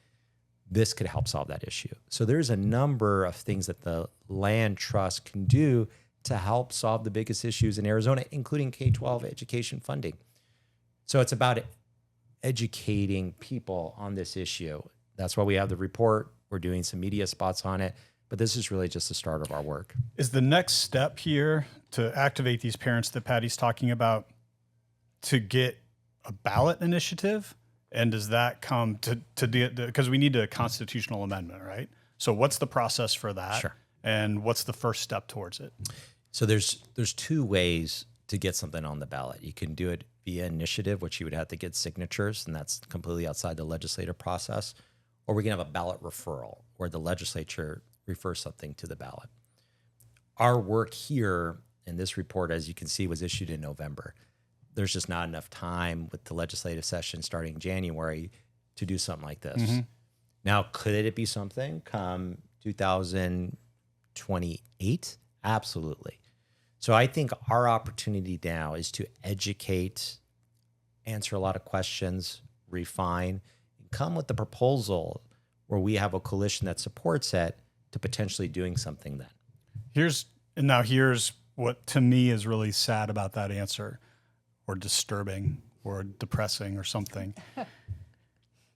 D: This could help solve that issue. So there's a number of things that the land trust can do to help solve the biggest issues in Arizona, including K-12 education funding. So it's about educating people on this issue. That's why we have the report. We're doing some media spots on it. But this is really just the start of our work.
B: Is the next step here to activate these parents that Patty's talking about to get a ballot initiative? And does that come because we need a constitutional amendment, right? So what's the process for that?
D: Sure.
B: And what's the first step towards it?
D: So there's two ways to get something on the ballot. You can do it via initiative, which you would have to get signatures, and that's completely outside the legislative process. Or we can have a ballot referral where the legislature refers something to the ballot. Our work here in this report, as you can see, was issued in November. There's just not enough time with the legislative session starting January to do something like this.
B: Mm-hmm.
D: Now, could it be something come 2028? Absolutely. So I think our opportunity now is to educate, answer a lot of questions, refine, and come with the proposal where we have a coalition that supports it to potentially doing something then.
B: Here's what to me is really sad about that answer, or disturbing or depressing or something.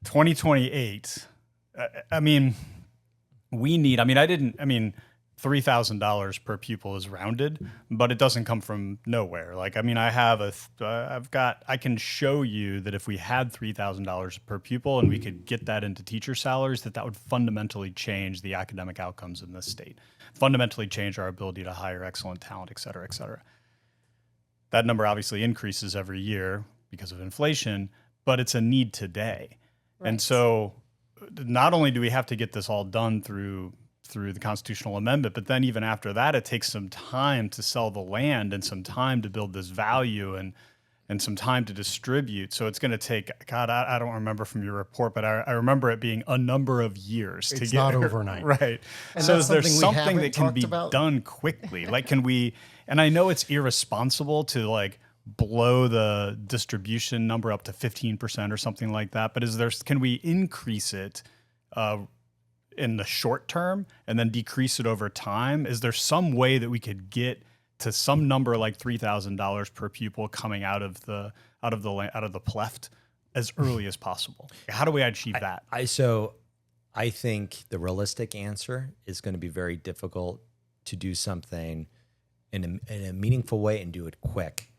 B: 2028. $3,000 per pupil is rounded, but it doesn't come from nowhere. I can show you that if we had $3,000 per pupil and we could get that into teacher salaries, that would fundamentally change the academic outcomes in this state, fundamentally change our ability to hire excellent talent, et cetera, et cetera. That number obviously increases every year because of inflation, but it's a need today. Right. And so not only do we have to get this all done through the constitutional amendment, but then even after that, it takes some time to sell the land and some time to build this value and some time to distribute. So it's going to take, God, I don't remember from your report, but I remember it being a number of years to get.
C: It's not overnight.
B: Right.
C: And
B: so is there something that can be
C: about?
B: done quickly? Can we, and I know it's irresponsible to blow the distribution number up to 15% or something like that, but can we increase it in the short term and then decrease it over time? Is there some way that we could get to some number like $3,000 per pupil coming out of the pleft as early as possible? How do we achieve that?
D: So I think the realistic answer is going to be very difficult to do something in a meaningful way and do it quick,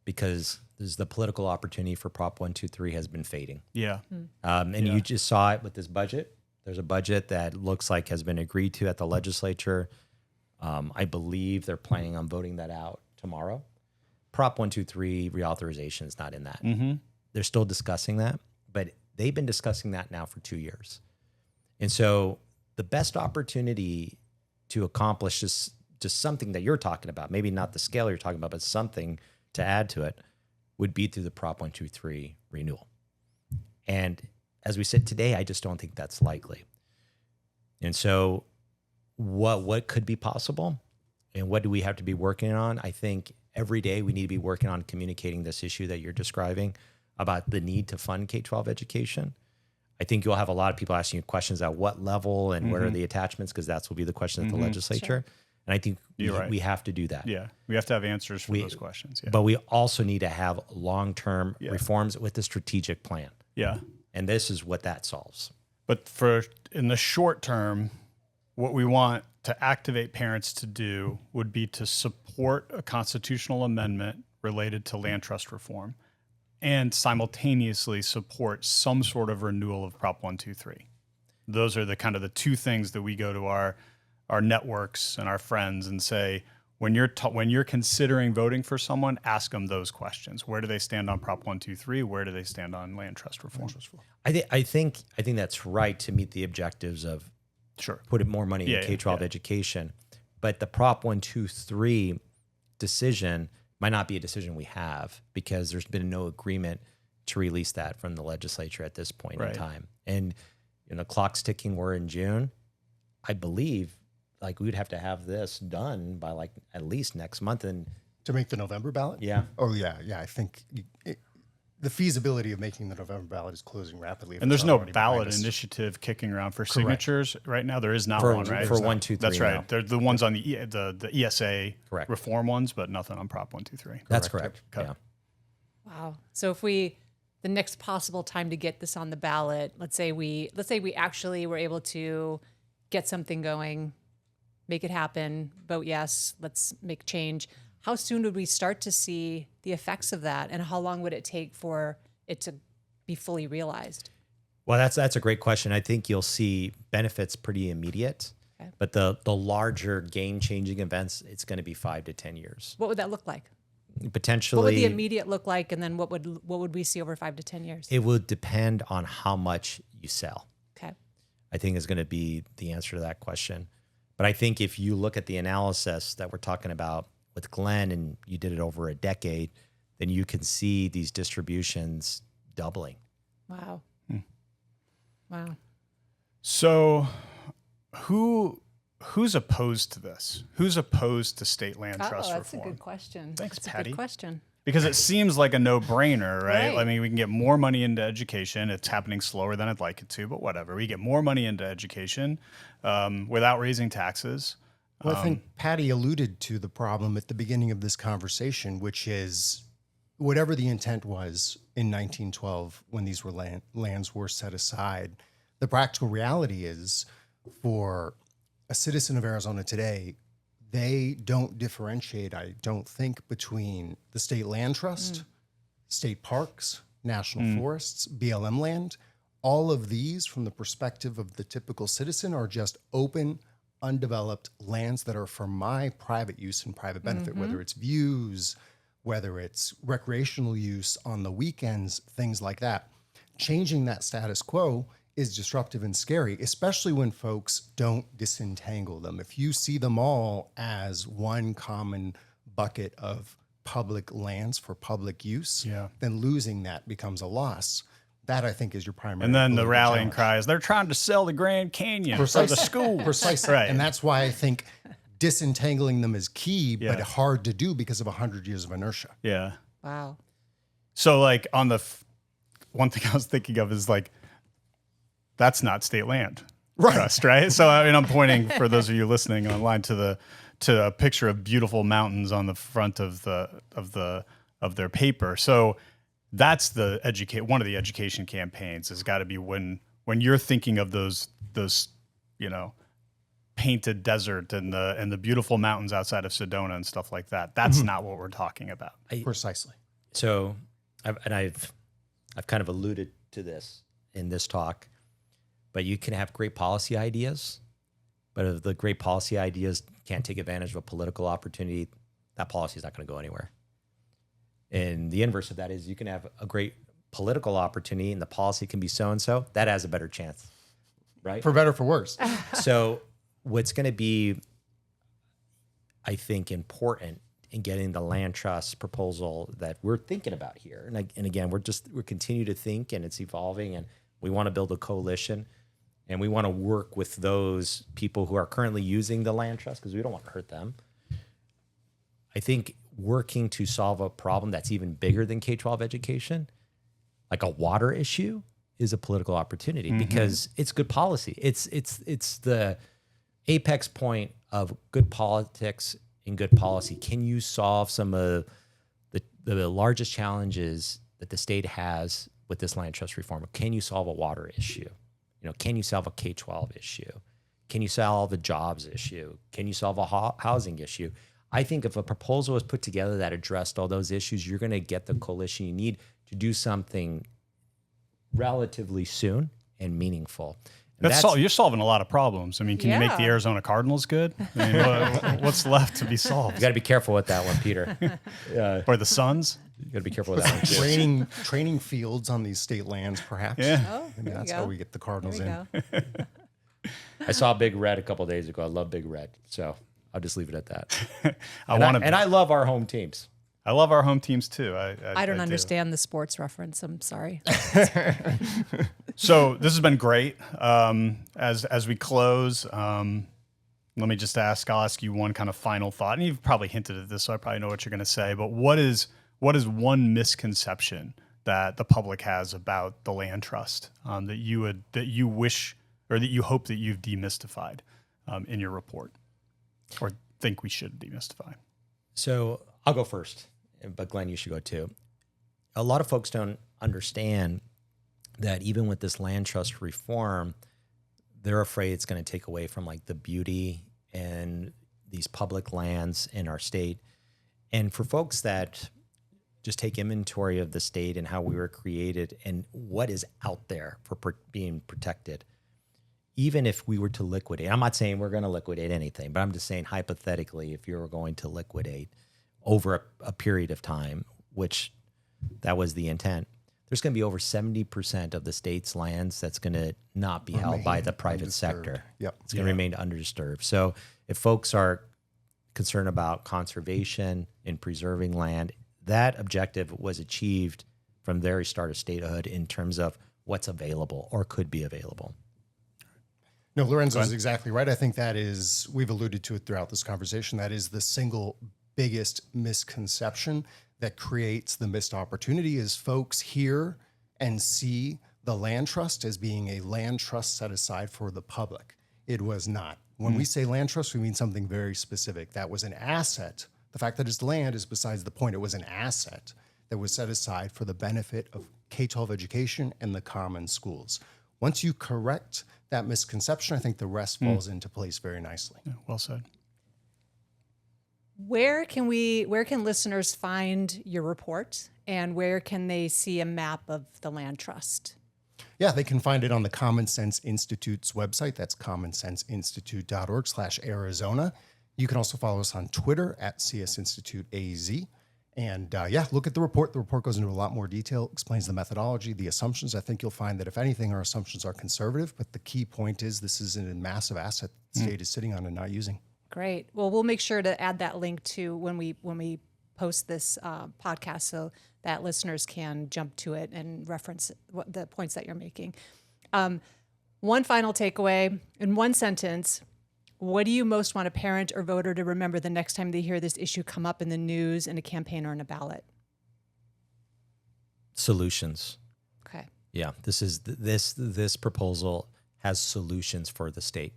D: because there's the political opportunity for Prop 123 has been fading.
B: Yeah.
D: You just saw it with this budget. There's a budget that looks like has been agreed to at the legislature. I believe they're planning on voting that out tomorrow. Prop 123 reauthorization is not in that.
B: Mm-hmm.
D: They're still discussing that, but they've been discussing that now for 2 years. And so the best opportunity to accomplish just something that you're talking about, maybe not the scale you're talking about, but something to add to it, would be through the Prop 123 renewal. And as we said today, I just don't think that's likely. And so what could be possible and what do we have to be working on? I think every day we need to be working on communicating this issue that you're describing about the need to fund K-12 education. I think you'll have a lot of people asking you questions at what level and what are the attachments, because that will be the question at the legislature. Sure. And I think we have to do that.
B: Yeah, we have to have answers for those questions. Yeah.
D: But we also need to have long-term reforms with a strategic plan.
B: Yeah.
D: And this is what that solves.
B: But in the short term, what we want to activate parents to do would be to support a constitutional amendment related to land trust reform and simultaneously support some sort of renewal of Prop 123. Those are the kind of the two things that we go to our networks and our friends and say, when you're considering voting for someone, ask them those questions. Where do they stand on Prop 123? Where do they stand on land trust reform?
D: I think that's right to meet the objectives of putting more money in K-12 education. But the Prop 123 decision might not be a decision we have, because there's been no agreement to release that from the legislature at this point in time. And the clock's ticking. We're in June. I believe we would have to have this done by at least next month. And
C: to make the November ballot?
D: Yeah.
C: Oh, yeah. I think the feasibility of making the November ballot is closing rapidly.
B: And there's no ballot initiative kicking around for signatures right now. There is not one, right?
D: For 123.
B: That's right.
D: Now.
B: They're the ones on the ESA reform ones, but nothing on Prop 123.
D: That's correct.
B: Okay.
D: Yeah.
A: Wow. So if the next possible time to get this on the ballot, let's say we actually were able to get something going make it happen, vote yes, let's make change. How soon would we start to see the effects of that, and how long would it take for it to be fully realized?
D: Well, that's a great question. I think you'll see benefits pretty immediate,
A: Okay.
D: but the larger game-changing events, it's going to be 5 to 10 years.
A: What would that look like?
D: Potentially,
A: What would the immediate look like, and then what would we see over 5 to 10 years?
D: it would depend on how much you sell.
A: Okay.
D: I think is going to be the answer to that question. But I think if you look at the analysis that we're talking about with Glenn, and you did it over a decade, then you can see these distributions doubling.
A: Wow. Wow.
B: So who's opposed to this? Who's opposed to state land trust
A: that's
B: reform?
A: a good question.
B: Thanks,
A: that's
B: Patti.
A: A good question.
B: Because it seems like a no-brainer, right?
A: Right.
B: I mean, we can get more money into education. It's happening slower than I'd like it to, but whatever. We get more money into education without raising taxes.
C: Well, I think Patti alluded to the problem at the beginning of this conversation, which is whatever the intent was in 1912 when these were lands were set aside, the practical reality is for a citizen of Arizona today, they don't differentiate, I don't think, between the state land trust, state parks, national forests, BLM land. All of these, from the perspective of the typical citizen, are just open, undeveloped lands that are for my private use and private benefit, whether it's views, whether it's recreational use on the weekends, things like that. Changing that status quo is disruptive and scary, especially when folks don't disentangle them. If you see them all as one common bucket of public lands for public use, then losing that becomes a loss. That, I think, is your primary.
B: And then the
C: political
B: rallying
C: challenge.
B: cry is they're trying to sell the Grand Canyon for the school.
C: Precisely.
B: Right.
C: And that's why I think disentangling them is key, but
B: Yeah.
C: hard to do because of 100 years of inertia.
B: Yeah.
A: Wow.
B: So like on the one thing I was thinking of is like, that's not state land trust, right? So I mean, I'm pointing for those of you listening online to a picture of beautiful mountains on the front of their paper. So that's one of the education campaigns has got to be when you're thinking of those painted desert and the beautiful mountains outside of Sedona and stuff like that. That's not what we're talking about.
C: Precisely.
D: So, I've kind of alluded to this in this talk, but you can have great policy ideas, but if the great policy ideas can't take advantage of a political opportunity, that policy is not going to go anywhere. And the inverse of that is you can have a great political opportunity and the policy can be so-and-so, that has a better chance, right?
C: For better, for worse.
D: So what's going to be, I think, important in getting the land trust proposal that we're thinking about here, and again, we're continue to think, and it's evolving, and we want to build a coalition, and we want to work with those people who are currently using the land trust because we don't want to hurt them. I think working to solve a problem that's even bigger than K-12 education, like a water issue, is a political opportunity because it's good policy. It's the apex point of good politics and good policy. Can you solve some of the largest challenges that the state has with this land trust reform? Can you solve a water issue? Can you solve a K-12 issue? Can you solve a jobs issue? Can you solve a housing issue? I think if a proposal was put together that addressed all those issues, you're going to get the coalition you need to do something relatively soon and meaningful. And
B: You're solving a lot of problems. I mean, can you make the
A: Yeah.
B: Arizona Cardinals good? I mean, what's left to be solved?
D: you got to be careful with that one, Peter.
B: Or the Suns?
D: You got to be careful with that one too.
C: Training fields on these state lands, perhaps.
B: Yeah.
A: Oh,
C: I mean,
A: there
C: that's
A: you
C: how
A: go.
C: we get the Cardinals
A: There
C: in.
A: we go.
D: I saw Big Red a couple days ago. I love Big Red, so I'll just leave it at that. I love our home teams.
B: I love our home teams too.
A: I don't
B: do.
A: understand the sports reference. I'm sorry.
B: So this has been great. As we close, let me just ask. I'll ask you one kind of final thought, and you've probably hinted at this, so I probably know what you're going to say. But what is one misconception that the public has about the land trust that you wish or that you hope that you've demystified in your report, or think we should demystify?
D: So I'll go first, but Glenn, you should go too. A lot of folks don't understand that even with this land trust reform, they're afraid it's going to take away from like the beauty and these public lands in our state. And for folks that just take inventory of the state and how we were created and what is out there for being protected, even if we were to liquidate, I'm not saying we're going to liquidate anything, but I'm just saying hypothetically, if you were going to liquidate over a period of time, which that was the intent, there's going to be over 70% of the state's lands that's going to not be held by the private sector.
C: Yep.
D: It's going to remain undisturbed. So if folks are concerned about conservation and preserving land, that objective was achieved from the very start of statehood in terms of what's available or could be available.
C: No, Lorenzo is exactly right. I think that is, we've alluded to it throughout this conversation, that is the single biggest misconception that creates the missed opportunity is folks hear and see the land trust as being a land trust set aside for the public. It was not. When we say land trust, we mean something very specific. That was an asset. The fact that it's land is besides the point. It was an asset that was set aside for the benefit of K-12 education and the common schools. Once you correct that misconception, I think the rest falls into place very nicely.
B: Yeah, well said.
A: Where can listeners find your report, and where can they see a map of the land trust?
C: Yeah, they can find it on the Common Sense Institute's website. That's commonsenseinstitute.org/Arizona. You can also follow us on Twitter at CS Institute AZ. And look at the report. The report goes into a lot more detail, explains the methodology, the assumptions. I think you'll find that if anything, our assumptions are conservative, but the key point is this is a massive asset the state is sitting on and not using.
A: Great. Well, we'll make sure to add that link to when we post this podcast so that listeners can jump to it and reference the points that you're making. One final takeaway in one sentence. What do you most want a parent or voter to remember the next time they hear this issue come up in the news, in a campaign, or in a ballot?
D: Solutions.
A: Okay.
D: Yeah, this proposal has solutions for the state.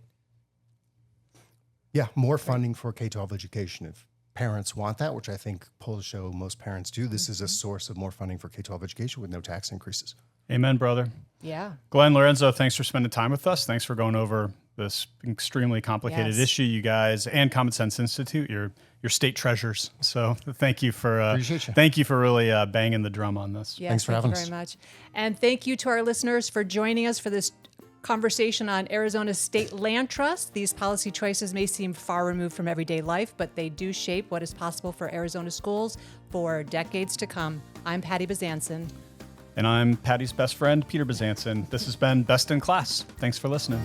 C: Yeah, more funding for K-12 education. If parents want that, which I think polls show most parents do, this is a source of more funding for K-12 education with no tax increases.
B: Amen, brother.
A: Yeah.
B: Glenn, Lorenzo, thanks for spending time with us. Thanks for going over this extremely complicated issue, you guys, and Common Sense Institute. You're state treasures. So thank you for
C: Appreciate you.
B: Thank you for really banging the drum on this.
A: Yes,
C: Thanks for having us.
A: Thank you very much. And thank you to our listeners for joining us for this conversation on Arizona's state land trust. These policy choices may seem far removed from everyday life, but they do shape what is possible for Arizona schools for decades to come. I'm Patti Bezanson.
B: And I'm Patty's best friend, Peter Bezanson. This has been Best in Class. Thanks for listening.